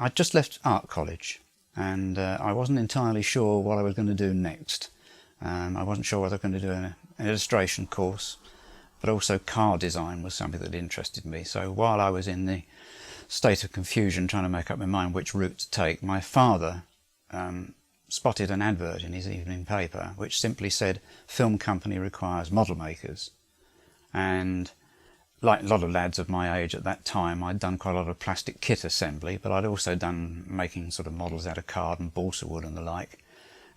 I'd just left art college, and I wasn't entirely sure what I was going to do next. I wasn't sure whether I was going to do an illustration course, but also car design was something that interested me. So while I was in the state of confusion trying to make up my mind which route to take, my father spotted an advert in his evening paper which simply said, "Film company requires model makers." And like a lot of lads of my age at that time, I'd done quite a lot of plastic kit assembly, but I'd also done making sort of models out of card and balsa wood and the like.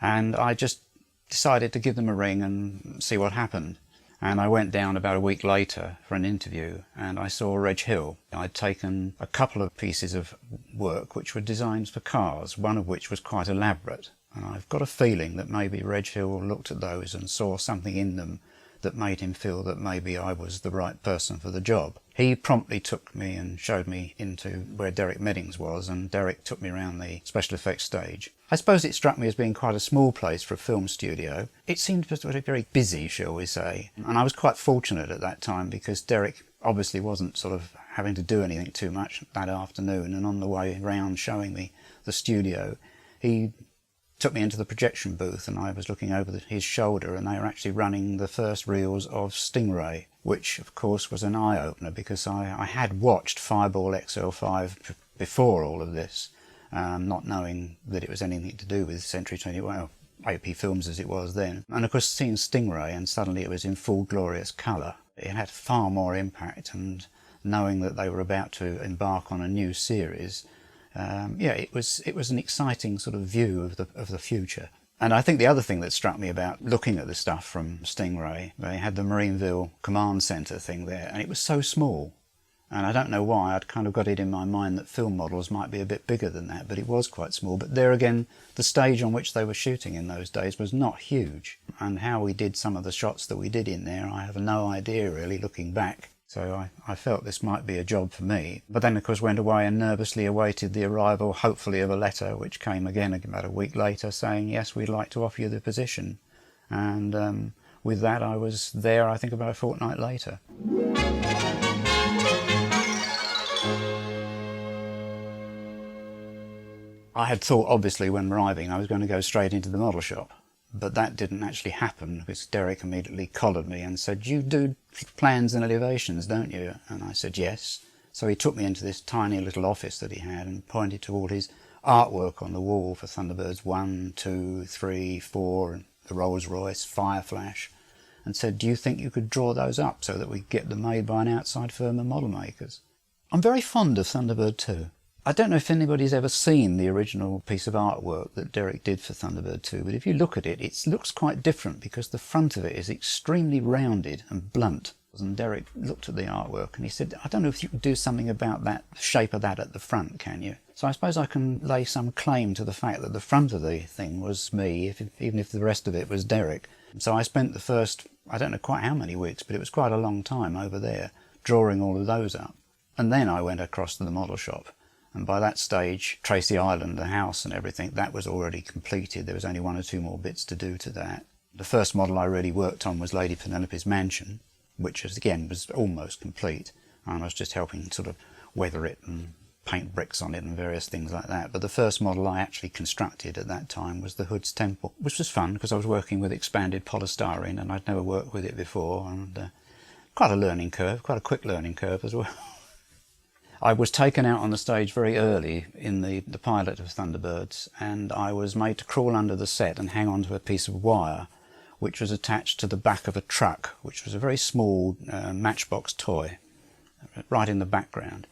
And I just decided to give them a ring and see what happened. And I went down about a week later for an interview, and I saw Reg Hill. I'd taken a couple of pieces of work which were designs for cars, one of which was quite elaborate. And I've got a feeling that maybe Reg Hill looked at those and saw something in them that made him feel that maybe I was the right person for the job. He promptly took me and showed me into where Derek Meddings was, and Derek took me around the special effects stage. I suppose it struck me as being quite a small place for a film studio. It seemed very, very busy, shall we say, and I was quite fortunate at that time because Derek obviously wasn't sort of having to do anything too much that afternoon, and on the way round showing me the studio, he took me into the projection booth, and I was looking over his shoulder, and they were actually running the first reels of Stingray, which of course was an eye-opener because I had watched Fireball XL5 before all of this, not knowing that it was anything to do with Century 21, well, AP Films as it was then. And of course seeing Stingray and suddenly it was in full glorious colour, it had far more impact, and knowing that they were about to embark on a new series, yeah, it was an exciting sort of view of the future. And I think the other thing that struck me about looking at the stuff from Stingray, they had the Marineville Command Centre thing there, and it was so small. And I don't know why, I'd kind of got it in my mind that film models might be a bit bigger than that, but it was quite small. But there again, the stage on which they were shooting in those days was not huge. And how we did some of the shots that we did in there, I have no idea really, looking back. So I felt this might be a job for me. But then of course went away and nervously awaited the arrival, hopefully, of a letter, which came again about a week later saying, yes, we'd like to offer you the position. And with that I was there, I think, about a fortnight later. I had thought, obviously, when arriving, I was going to go straight into the model shop. But that didn't actually happen because Derek immediately collared me and said, "You do plans and elevations, don't you?" And I said, "Yes." So he took me into this tiny little office that he had and pointed to all his artwork on the wall for Thunderbirds 1, 2, 3, 4, and the Rolls Royce, Fireflash, and said, "Do you think you could draw those up so that we get them made by an outside firm of model makers?" I'm very fond of Thunderbird 2. I don't know if anybody's ever seen the original piece of artwork that Derek did for Thunderbird 2, but if you look at it, it looks quite different because the front of it is extremely rounded and blunt. And Derek looked at the artwork and he said, "I don't know if you can do something about that shape of that at the front, can you?" So I suppose I can lay some claim to the fact that the front of the thing was me, even if the rest of it was Derek. So I spent the first, I don't know quite how many weeks, but it was quite a long time over there, drawing all of those up. And then I went across to the model shop. And by that stage, Tracy Island, the house and everything, that was already completed. There was only 1 or 2 more bits to do to that. The first model I really worked on was Lady Penelope's mansion, which again was almost complete. And I was just helping sort of weather it and paint bricks on it and various things like that. But the first model I actually constructed at that time was the Hood's Temple, which was fun because I was working with expanded polystyrene and I'd never worked with it before. And quite a learning curve, quite a quick learning curve as well. I was taken out on the stage very early in the pilot of Thunderbirds, and I was made to crawl under the set and hang onto a piece of wire which was attached to the back of a truck, which was a very small matchbox toy, right in the background.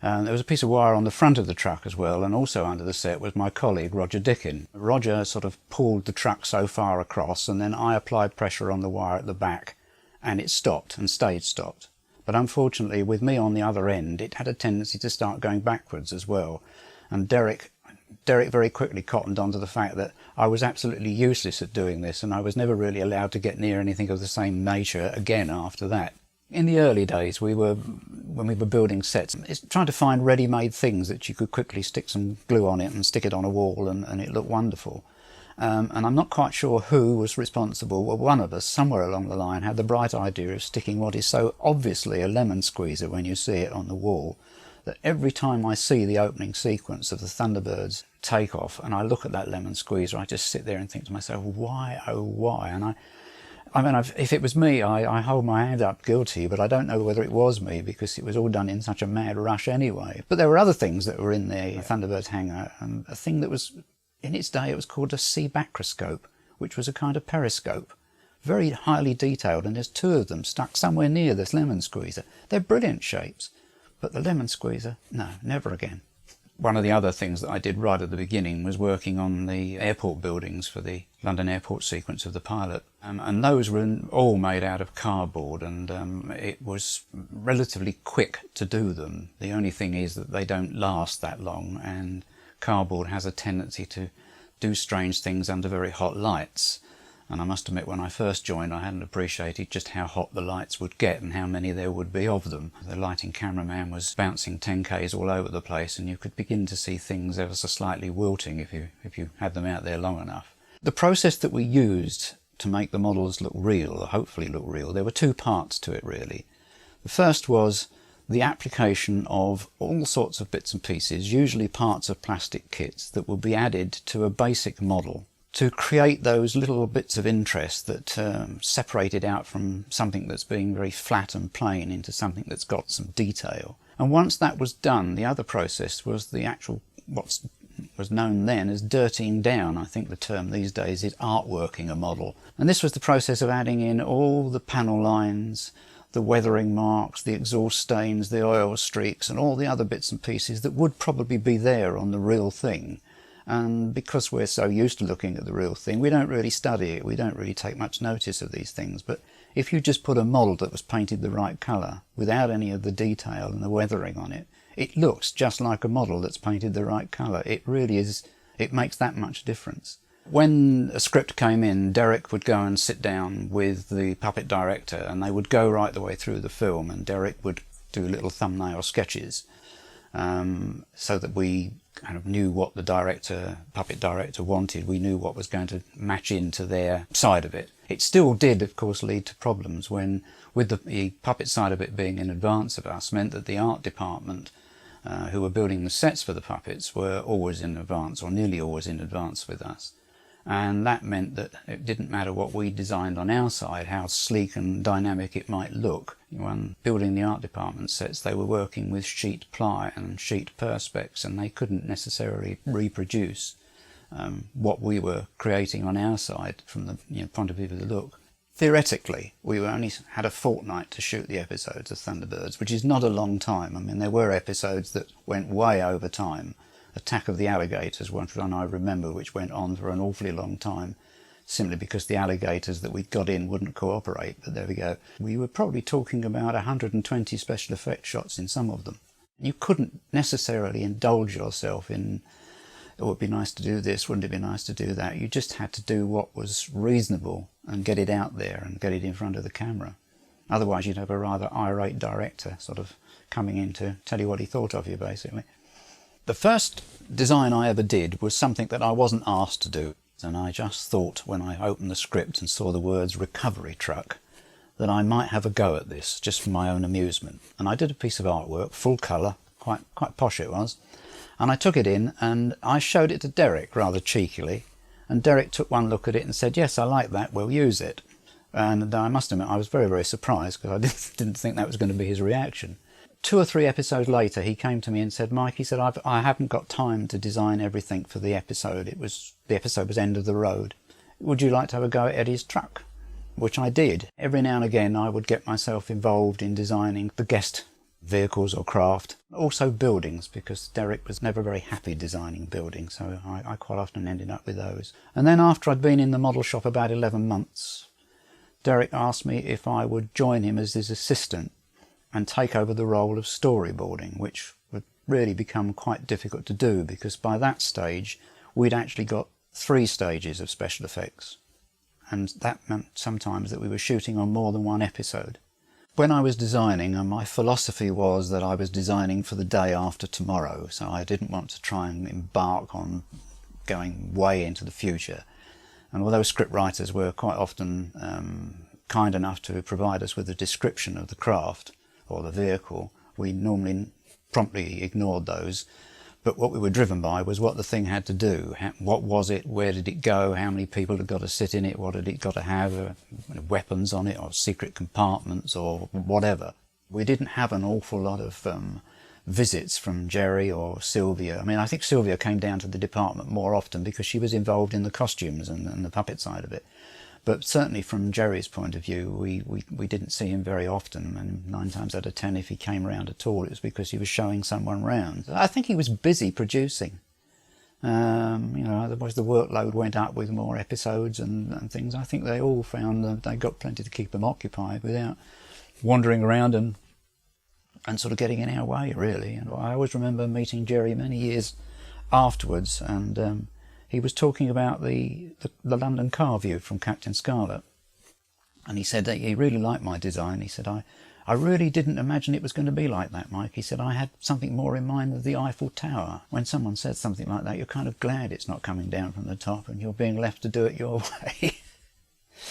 There was a piece of wire on the front of the truck as well, and also under the set was my colleague Roger Dickin. Roger sort of pulled the truck so far across, and then I applied pressure on the wire at the back, and it stopped and stayed stopped. But unfortunately, with me on the other end, it had a tendency to start going backwards as well. And Derek very quickly cottoned onto the fact that I was absolutely useless at doing this, and I was never really allowed to get near anything of the same nature again after that. In the early days, when we were building sets, it's trying to find ready-made things that you could quickly stick some glue on it and stick it on a wall, and it looked wonderful. And I'm not quite sure who was responsible. Well, one of us, somewhere along the line, had the bright idea of sticking what is so obviously a lemon squeezer when you see it on the wall, that every time I see the opening sequence of the Thunderbirds take off and I look at that lemon squeezer, I just sit there and think to myself, why, oh why? And I mean, if it was me, I hold my hand up guilty, but I don't know whether it was me because it was all done in such a mad rush anyway. But there were other things that were in the Thunderbirds hangar, and a thing that was, in its day, it was called a sebacroscope, which was a kind of periscope. Very highly detailed, and there's two of them stuck somewhere near this lemon squeezer. They're brilliant shapes, but the lemon squeezer, no, never again. One of the other things that I did right at the beginning was working on the airport buildings for the London airport sequence of the pilot. And those were all made out of cardboard, and it was relatively quick to do them. The only thing is that they don't last that long, and cardboard has a tendency to do strange things under very hot lights. And I must admit, when I first joined, I hadn't appreciated just how hot the lights would get and how many there would be of them. The lighting cameraman was bouncing 10Ks all over the place, and you could begin to see things ever so slightly wilting if you had them out there long enough. The process that we used to make the models look real, or hopefully look real, there were two parts to it really. The first was the application of all sorts of bits and pieces, usually parts of plastic kits, that would be added to a basic model to create those little bits of interest that separate it out from something that's being very flat and plain into something that's got some detail. And once that was done, the other process was the actual, what was known then as dirtying down. I think the term these days is artworking a model. And this was the process of adding in all the panel lines, the weathering marks, the exhaust stains, the oil streaks, and all the other bits and pieces that would probably be there on the real thing. And because we're so used to looking at the real thing, we don't really study it, we don't really take much notice of these things. But if you just put a model that was painted the right colour, without any of the detail and the weathering on it, it looks just like a model that's painted the right colour. It really is, it makes that much difference. When a script came in, Derek would go and sit down with the puppet director, and they would go right the way through the film, and Derek would do little thumbnail sketches so that we kind of knew what the puppet director wanted. We knew what was going to match into their side of it. It still did, of course, lead to problems when, with the puppet side of it being in advance of us, meant that the art department, who were building the sets for the puppets, were always in advance, or nearly always in advance with us. And that meant that it didn't matter what we designed on our side, how sleek and dynamic it might look. When building the art department sets, they were working with sheet ply and sheet perspex, and they couldn't necessarily reproduce what we were creating on our side from the point of view of the look. Theoretically, we only had a fortnight to shoot the episodes of Thunderbirds, which is not a long time. I mean, there were episodes that went way over time. Attack of the Alligators was one I remember, which went on for an awfully long time, simply because the alligators that we'd got in wouldn't cooperate. But there we go. We were probably talking about 120 special effects shots in some of them. You couldn't necessarily indulge yourself in, it would be nice to do this, wouldn't it be nice to do that? You just had to do what was reasonable and get it out there and get it in front of the camera. Otherwise you'd have a rather irate director sort of coming in to tell you what he thought of you, basically. The first design I ever did was something that I wasn't asked to do, and I just thought when I opened the script and saw the words recovery truck that I might have a go at this just for my own amusement. And I did a piece of artwork, full colour, quite posh it was, and I took it in and I showed it to Derek rather cheekily, and Derek took one look at it and said, "Yes, I like that, we'll use it." And I must admit I was very, very surprised, because I didn't think that was going to be his reaction. 2 or 3 episodes later he came to me and said, "Mike," he said, I haven't got time to design everything for the episode. The episode was End of the Road. Would you like to have a go at Eddie's truck?" Which I did. Every now and again I would get myself involved in designing the guest vehicles or craft. Also buildings, because Derek was never very happy designing buildings, so I quite often ended up with those. And then after I'd been in the model shop about 11 months, Derek asked me if I would join him as his assistant and take over the role of storyboarding, which would really become quite difficult to do, because by that stage we'd actually got 3 stages of special effects, and that meant sometimes that we were shooting on more than one episode. When I was designing, my philosophy was that I was designing for the day after tomorrow, so I didn't want to try and embark on going way into the future. And although script writers were quite often kind enough to provide us with a description of the craft or the vehicle, we normally promptly ignored those. But what we were driven by was what the thing had to do. What was it? Where did it go? How many people had got to sit in it? What had it got to have? Weapons on it, or secret compartments, or whatever. We didn't have an awful lot of visits from Gerry or Sylvia. I mean, I think Sylvia came down to the department more often because she was involved in the costumes and the puppet side of it. But certainly from Gerry's point of view, we didn't see him very often, and 9 times out of 10, if he came round at all, it was because he was showing someone round. I think he was busy producing. You know, otherwise the workload went up with more episodes and things. I think they all found that they got plenty to keep them occupied without wandering around and sort of getting in our way, really. And I always remember meeting Gerry many years afterwards, and he was talking about the London car view from Captain Scarlet, and he said that he really liked my design. He said, I really didn't imagine it was going to be like that, Mike. He said, I had something more in mind of the Eiffel Tower. When someone says something like that, you're kind of glad it's not coming down from the top and you're being left to do it your way.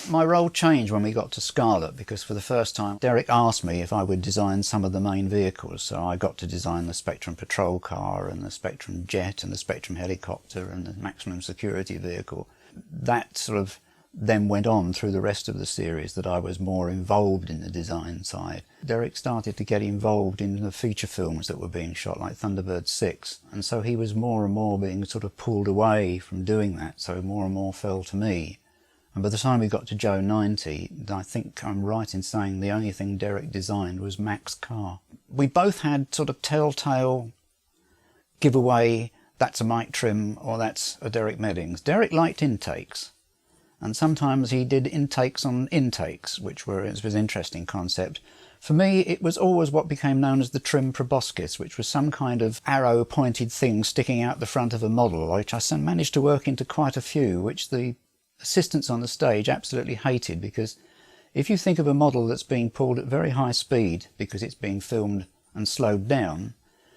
My role changed when we got to Scarlet, because for the first time Derek asked me if I would design some of the main vehicles. So I got to design the Spectrum patrol car and the Spectrum jet and the Spectrum helicopter and the maximum security vehicle. That sort of then went on through the rest of the series, that I was more involved in the design side. Derek started to get involved in the feature films that were being shot, like Thunderbirds 6, and so he was more and more being sort of pulled away from doing that, so more and more fell to me. And by the time we got to Joe 90, I think I'm right in saying the only thing Derek designed was Mac's car. We both had sort of telltale giveaway, that's a Mike Trim or that's a Derek Meddings. Derek liked intakes, and sometimes he did intakes on intakes, which was an interesting concept. For me, it was always what became known as the trim proboscis, which was some kind of arrow-pointed thing sticking out the front of a model, which I managed to work into quite a few, which the assistants on the stage absolutely hated, because if you think of a model that's being pulled at very high speed because it's being filmed and slowed down,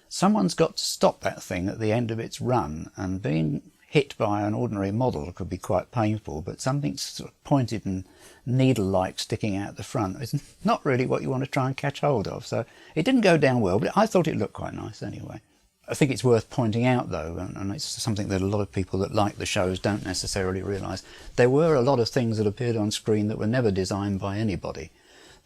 someone's got to stop that thing at the end of its run, and being hit by an ordinary model could be quite painful, but something sort of pointed and needle-like sticking out the front is not really what you want to try and catch hold of. So it didn't go down well, but I thought it looked quite nice anyway. I think it's worth pointing out, though, and it's something that a lot of people that like the shows don't necessarily realise, there were a lot of things that appeared on screen that were never designed by anybody.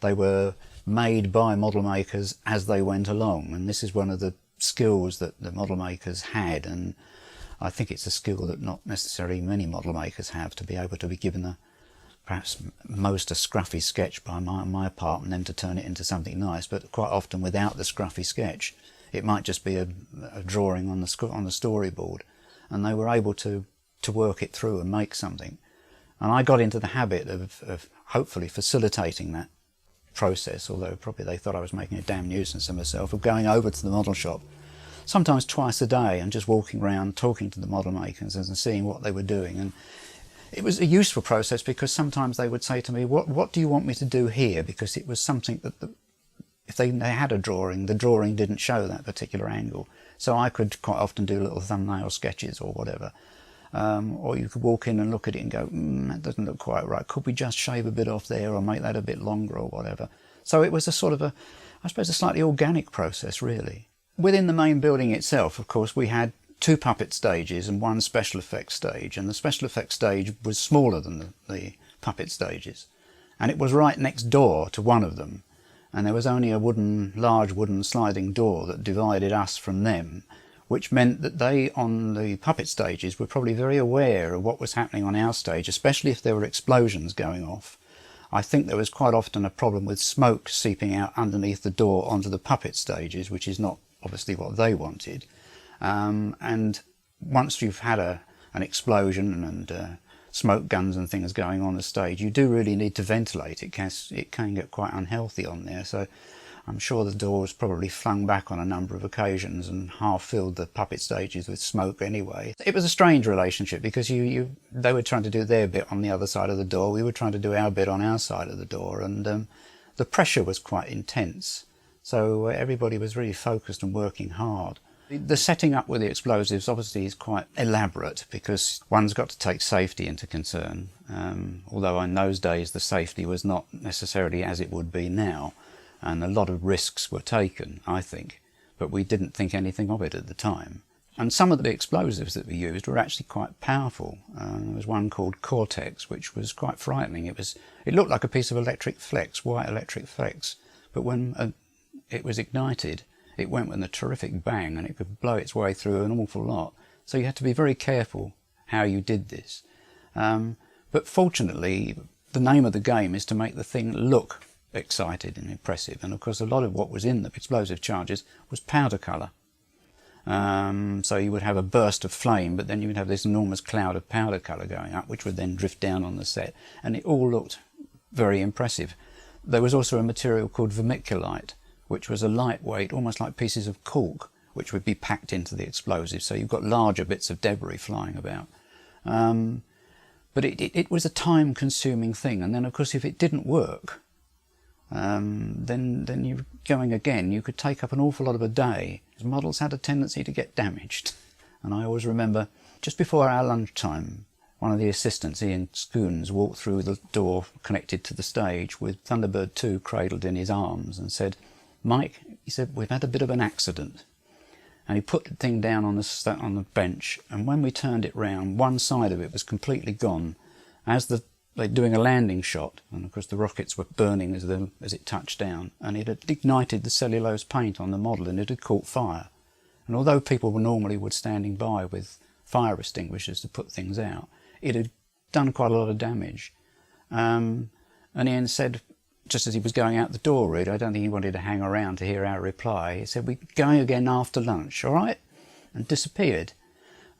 They were made by model makers as they went along, and this is one of the skills that the model makers had, and I think it's a skill that not necessarily many model makers have, to be able to be given perhaps most a scruffy sketch by my part, and then to turn it into something nice, but quite often without the scruffy sketch. It might just be a drawing on the storyboard, and they were able to work it through and make something. And I got into the habit of hopefully facilitating that process, although probably they thought I was making a damn nuisance of myself, of going over to the model shop, sometimes twice a day, and just walking around talking to the model makers and seeing what they were doing. And it was a useful process, because sometimes they would say to me, what do you want me to do here? Because it was something that if they had a drawing, the drawing didn't show that particular angle. So I could quite often do little thumbnail sketches or whatever. Or you could walk in and look at it and go, that doesn't look quite right. Could we just shave a bit off there or make that a bit longer or whatever? So it was a sort of I suppose a slightly organic process, really. Within the main building itself, of course, we had 2 puppet stages and 1 special effects stage. And the special effects stage was smaller than the puppet stages. And it was right next door to one of them. And there was only a large wooden sliding door that divided us from them, which meant that they, on the puppet stages, were probably very aware of what was happening on our stage, especially if there were explosions going off. I think there was quite often a problem with smoke seeping out underneath the door onto the puppet stages, which is not obviously what they wanted. And once you've had an explosion and smoke guns and things going on the stage, you do really need to ventilate. It can get quite unhealthy on there, so I'm sure the door was probably flung back on a number of occasions and half filled the puppet stages with smoke anyway. It was a strange relationship, because they were trying to do their bit on the other side of the door, we were trying to do our bit on our side of the door, and the pressure was quite intense, so everybody was really focused and working hard. The setting up with the explosives obviously is quite elaborate, because one's got to take safety into concern, although in those days the safety was not necessarily as it would be now, and a lot of risks were taken, I think. but we didn't think anything of it at the time. And some of the explosives that we used were actually quite powerful. There was one called Cortex, which was quite frightening. It looked like a piece of electric flex, white electric flex, but when it was ignited, it went with a terrific bang, and it could blow its way through an awful lot. So you had to be very careful how you did this. But fortunately, the name of the game is to make the thing look excited and impressive. And of course, a lot of what was in the explosive charges was powder colour. So you would have a burst of flame, but then you would have this enormous cloud of powder colour going up, which would then drift down on the set. And it all looked very impressive. There was also a material called vermiculite, which was a lightweight, almost like pieces of cork, which would be packed into the explosive. So you've got larger bits of debris flying about. But it was a time-consuming thing. And then, of course, if it didn't work, then you're going again. You could take up an awful lot of a day. Models had a tendency to get damaged. And I always remember, just before our lunchtime, one of the assistants, Ian Scoons, walked through the door connected to the stage with Thunderbird 2 cradled in his arms and said, "Mike," he said, "we've had a bit of an accident." And he put the thing down on the bench, and when we turned it round, one side of it was completely gone. As they're doing a landing shot, and of course the rockets were burning as it touched down, and it had ignited the cellulose paint on the model, and it had caught fire. And although people were standing by with fire extinguishers to put things out, it had done quite a lot of damage. And Ian said, just as he was going out the door, really, I don't think he wanted to hang around to hear our reply, he said, "We're going again after lunch, all right?" And disappeared.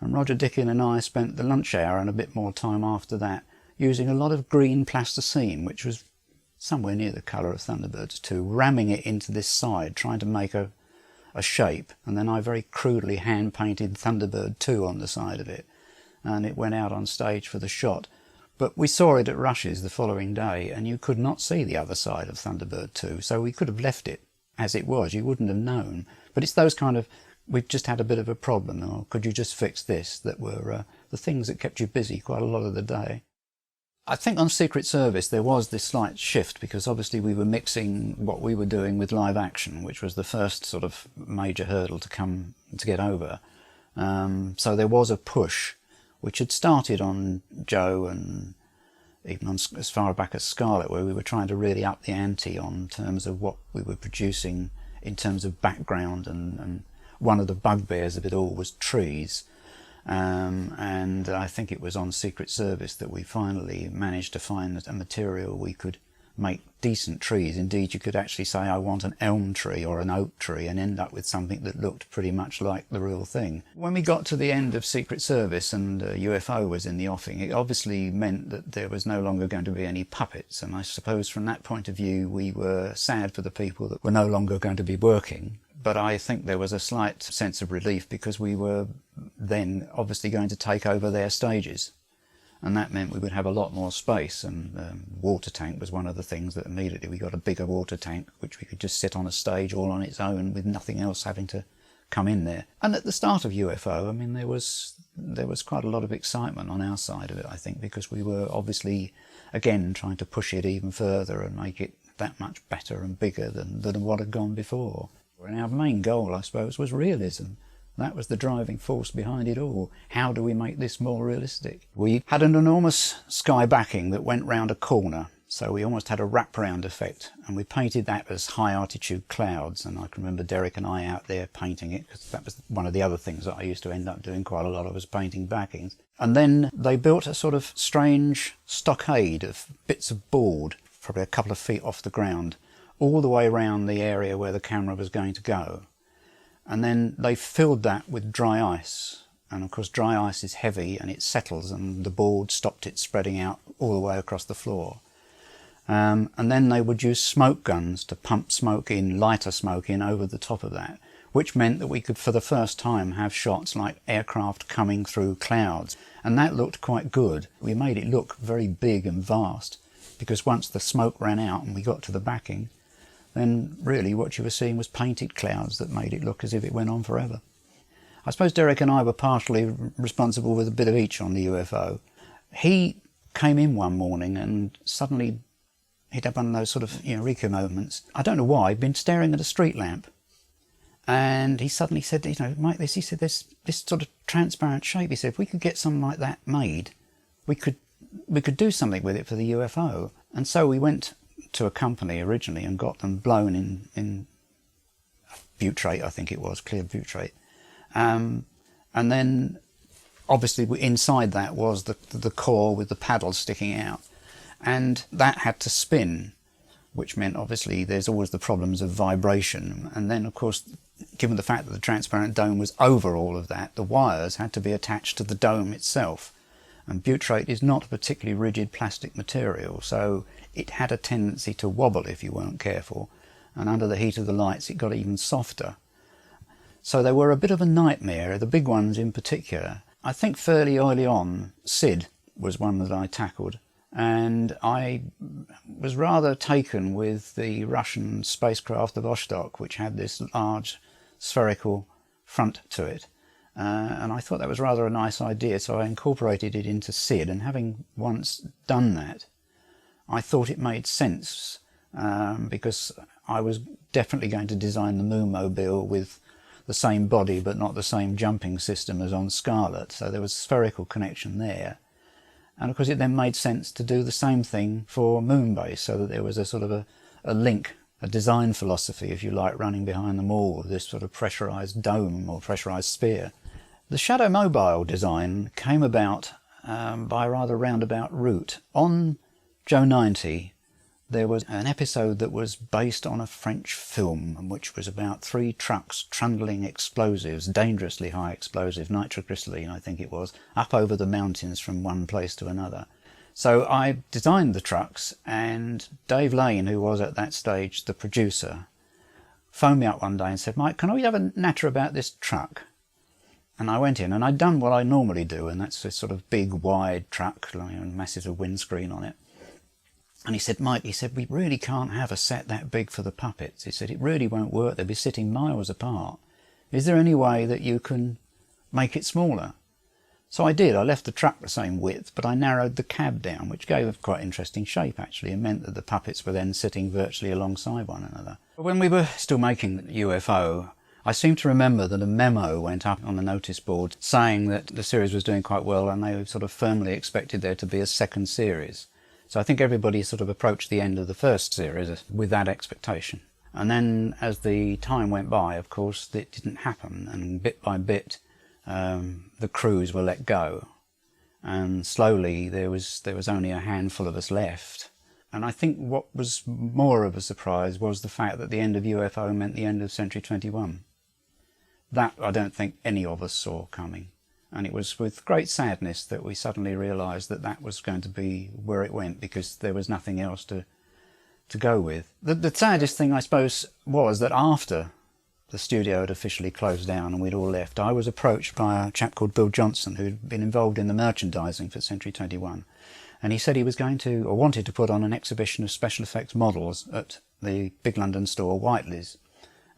And Roger Dickin and I spent the lunch hour and a bit more time after that using a lot of green plasticine, which was somewhere near the colour of Thunderbirds 2, ramming it into this side, trying to make a shape. And then I very crudely hand-painted Thunderbird 2 on the side of it. And it went out on stage for the shot. But we saw it at Rushes the following day, and you could not see the other side of Thunderbird 2, so we could have left it as it was. You wouldn't have known. But it's those kind of, we've just had a bit of a problem, or could you just fix this, that were the things that kept you busy quite a lot of the day. I think on Secret Service there was this slight shift, because obviously we were mixing what we were doing with live action, which was the first sort of major hurdle to get over. So there was a push, which had started on Joe and even on as far back as Scarlet, where we were trying to really up the ante on terms of what we were producing in terms of background, and one of the bugbears of it all was trees. And I think it was on Secret Service that we finally managed to find a material we could make decent trees. Indeed, you could actually say, I want an elm tree or an oak tree, and end up with something that looked pretty much like the real thing. When we got to the end of Secret Service and UFO was in the offing, it obviously meant that there was no longer going to be any puppets, and I suppose from that point of view we were sad for the people that were no longer going to be working. But I think there was a slight sense of relief, because we were then obviously going to take over their stages. And that meant we would have a lot more space, and water tank was one of the things that immediately we got a bigger water tank, which we could just sit on a stage all on its own with nothing else having to come in there. And at the start of UFO, I mean, there was quite a lot of excitement on our side of it, I think, because we were obviously, again, trying to push it even further and make it that much better and bigger than what had gone before. And our main goal, I suppose, was realism. That was the driving force behind it all. How do we make this more realistic? We had an enormous sky backing that went round a corner, so we almost had a wraparound effect, and we painted that as high altitude clouds. And I can remember Derek and I out there painting it, because that was one of the other things that I used to end up doing quite a lot of, was painting backings. And then they built a sort of strange stockade of bits of board, probably a couple of feet off the ground, all the way around the area where the camera was going to go. And then they filled that with dry ice. And of course dry ice is heavy and it settles, and the board stopped it spreading out all the way across the floor. And then they would use smoke guns to pump smoke in, lighter smoke in over the top of that, which meant that we could for the first time have shots like aircraft coming through clouds. And that looked quite good. We made it look very big and vast, because once the smoke ran out and we got to the backing, then really what you were seeing was painted clouds that made it look as if it went on forever. I suppose Derek and I were partially responsible with a bit of each on the UFO. He came in one morning and suddenly he'd had one of those sort of eureka moments. I don't know why, he'd been staring at a street lamp. And he suddenly said, you know, Mike, he said, there's this sort of transparent shape. He said, if we could get something like that made, we could do something with it for the UFO. And so we went to a company originally and got them blown in butyrate, I think it was, clear butyrate. And then obviously inside that was the core with the paddle sticking out. And that had to spin, which meant obviously there's always the problems of vibration. And then, of course, given the fact that the transparent dome was over all of that, the wires had to be attached to the dome itself. And butyrate is not a particularly rigid plastic material, so it had a tendency to wobble if you weren't careful. And under the heat of the lights, it got even softer. So they were a bit of a nightmare, the big ones in particular. I think fairly early on, Sid was one that I tackled. And I was rather taken with the Russian spacecraft, the Vostok, which had this large spherical front to it. And I thought that was rather a nice idea, so I incorporated it into Sid. And having once done that, I thought it made sense, because I was definitely going to design the Moommobile with the same body but not the same jumping system as on Scarlet. So there was a spherical connection there. And of course it then made sense to do the same thing for Moonbase, so that there was a sort of a link, a design philosophy, if you like, running behind them all, this sort of pressurised dome or pressurised sphere. The Shadow Mobile design came about by a rather roundabout route. On Joe 90, there was an episode that was based on a French film, which was about 3 trucks trundling explosives, dangerously high explosive, nitrocrystalline I think it was, up over the mountains from one place to another. So I designed the trucks, and Dave Lane, who was at that stage the producer, phoned me up one day and said, Mike, can we have a natter about this truck? And I went in, and I'd done what I normally do, and that's this sort of big, wide truck, like a massive windscreen on it. And he said, Mike, he said, we really can't have a set that big for the puppets. He said, it really won't work. They'll be sitting miles apart. Is there any way that you can make it smaller? So I did. I left the truck the same width, but I narrowed the cab down, which gave a quite interesting shape, actually, and meant that the puppets were then sitting virtually alongside one another. When we were still making UFO, I seem to remember that a memo went up on the notice board saying that the series was doing quite well, and they sort of firmly expected there to be a second series. So I think everybody sort of approached the end of the first series with that expectation. And then as the time went by, of course, it didn't happen. And bit by bit, the crews were let go. And slowly there was only a handful of us left. And I think what was more of a surprise was the fact that the end of UFO meant the end of Century 21. That I don't think any of us saw coming. And it was with great sadness that we suddenly realised that that was going to be where it went, because there was nothing else to go with. The saddest thing, I suppose, was that after the studio had officially closed down and we'd all left, I was approached by a chap called Bill Johnson, who'd been involved in the merchandising for Century 21. And he said he was going to, or wanted to put on an exhibition of special effects models at the big London store, Whiteley's.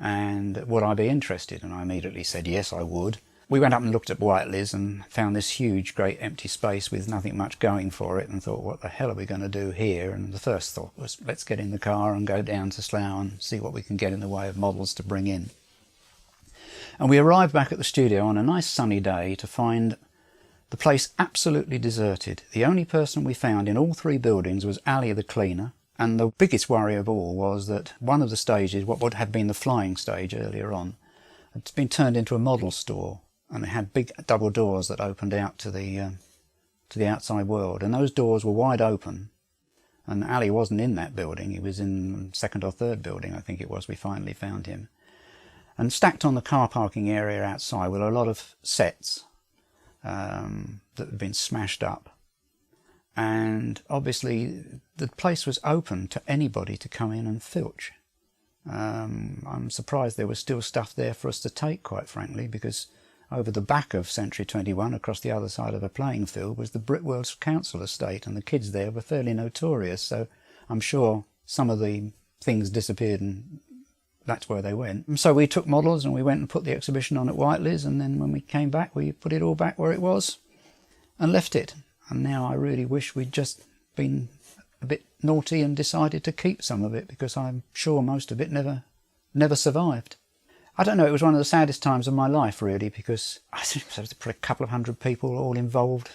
And would I be interested? And I immediately said, yes, I would. We went up and looked at Whiteley's and found this huge, great empty space with nothing much going for it, and thought, what the hell are we going to do here? And the first thought was, let's get in the car and go down to Slough and see what we can get in the way of models to bring in. And we arrived back at the studio on a nice sunny day to find the place absolutely deserted. The only person we found in all 3 buildings was Ali the cleaner. And the biggest worry of all was that one of the stages, what would have been the flying stage earlier on, had been turned into a model store. And it had big double doors that opened out to the outside world. And those doors were wide open. And Ali wasn't in that building. He was in the 2nd or 3rd building, I think it was. We finally found him. And stacked on the car parking area outside were a lot of sets that had been smashed up. And obviously the place was open to anybody to come in and filch. I'm surprised there was still stuff there for us to take, quite frankly, because over the back of Century 21, across the other side of a playing field, was the Brickworks Council estate, and the kids there were fairly notorious, so I'm sure some of the things disappeared and that's where they went. And so we took models and we went and put the exhibition on at Whiteley's, and then when we came back we put it all back where it was and left it. And now I really wish we'd just been a bit naughty and decided to keep some of it, because I'm sure most of it never survived. I don't know, it was one of the saddest times of my life, really, because I think there was probably a couple of hundred people all involved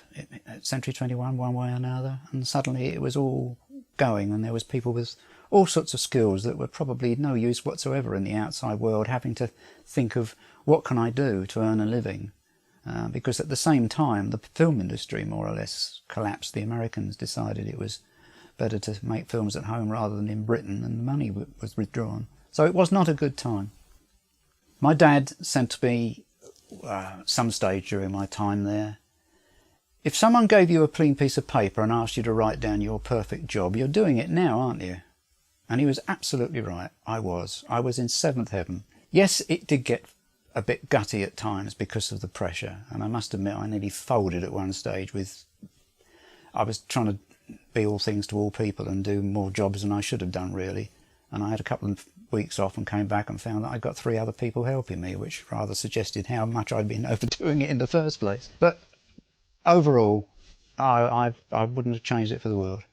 at Century 21 one way or another, and suddenly it was all going, and there was people with all sorts of skills that were probably no use whatsoever in the outside world, having to think of what can I do to earn a living. Because at the same time the film industry more or less collapsed. The Americans decided it was better to make films at home rather than in Britain, and the money was withdrawn. So it was not a good time. My dad said to me some stage during my time there, if someone gave you a clean piece of paper and asked you to write down your perfect job, you're doing it now, aren't you? And he was absolutely right. I was in seventh heaven. Yes, it did get a bit gutty at times because of the pressure, and I must admit I nearly folded at one stage with, I was trying to be all things to all people and do more jobs than I should have done, really. And I had a couple of weeks off and came back and found that I'd got 3 other people helping me, which rather suggested how much I'd been overdoing it in the first place. But overall, I wouldn't have changed it for the world.